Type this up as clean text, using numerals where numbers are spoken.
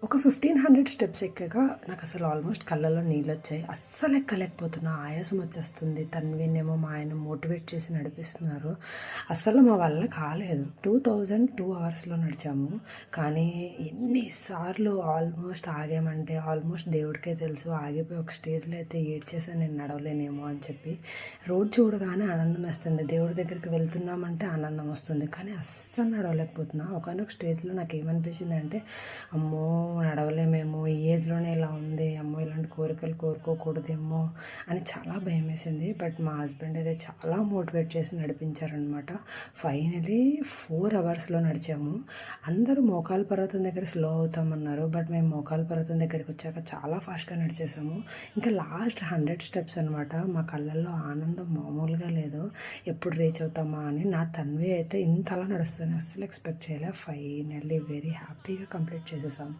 ఒక 1500 స్టెప్స్ ఎక్కాక నాకు అసలు ఆల్మోస్ట్ కళ్ళల్లో నీళ్ళొచ్చాయి. అస్సలు ఎక్కలేకపోతున్నా. ఆయాసం వచ్చేస్తుంది. తన్వినేమో మా ఆయన మోటివేట్ చేసి నడిపిస్తున్నారు. అస్సలు మా వల్ల కాలేదు. 2 అవర్స్‌లో నడిచాము. కానీ ఎన్నిసార్లు ఆల్మోస్ట్ ఆగామంటే ఆల్మోస్ట్ దేవుడికే తెలుసు. ఆగిపోయి ఒక స్టేజ్‌లో అయితే ఏడ్చేసాను నేను నడవలేనేమో అని చెప్పి. రోడ్ చూడగానే ఆనందం వేస్తుంది. దేవుడి దగ్గరికి వెళ్తున్నామంటే ఆనందం వస్తుంది. కానీ అస్సలు నడవలేకపోతున్నా. ఒకానొక స్టేజ్‌లో నాకేమనిపించిందంటే అమ్మో! నడవలేమేమో, ఈ ఏజ్‌లోనే ఇలా ఉంది. అమ్మో! ఇలాంటి కోరికలు కోరుకోకూడదేమో అని చాలా భయమేసింది. బట్ మా హస్బెండ్ అయితే చాలా మోటివేట్ చేసి నడిపించారనమాట. ఫైనలీ 4 అవర్స్‌లో నడిచాము. అందరూ మోకాళ్ళ పర్వతం దగ్గర స్లో అవుతామన్నారు. బట్ మేము మోకాళ్ళ పర్వతం దగ్గరికి వచ్చాక చాలా ఫాస్ట్‌గా నడిచేసాము. ఇంకా లాస్ట్ 100 స్టెప్స్ అనమాట. మా కళ్ళల్లో ఆనందం మామూలుగా లేదు. ఎప్పుడు రీచ్ అవుతామా అని. నా తన్వి అయితే ఇంతలా నడుస్తదని అస్సలు ఎక్స్‌పెక్ట్ చేయలే. ఫైనల్లీ వెరీ హ్యాపీగా కంప్లీట్ చేసేసాం.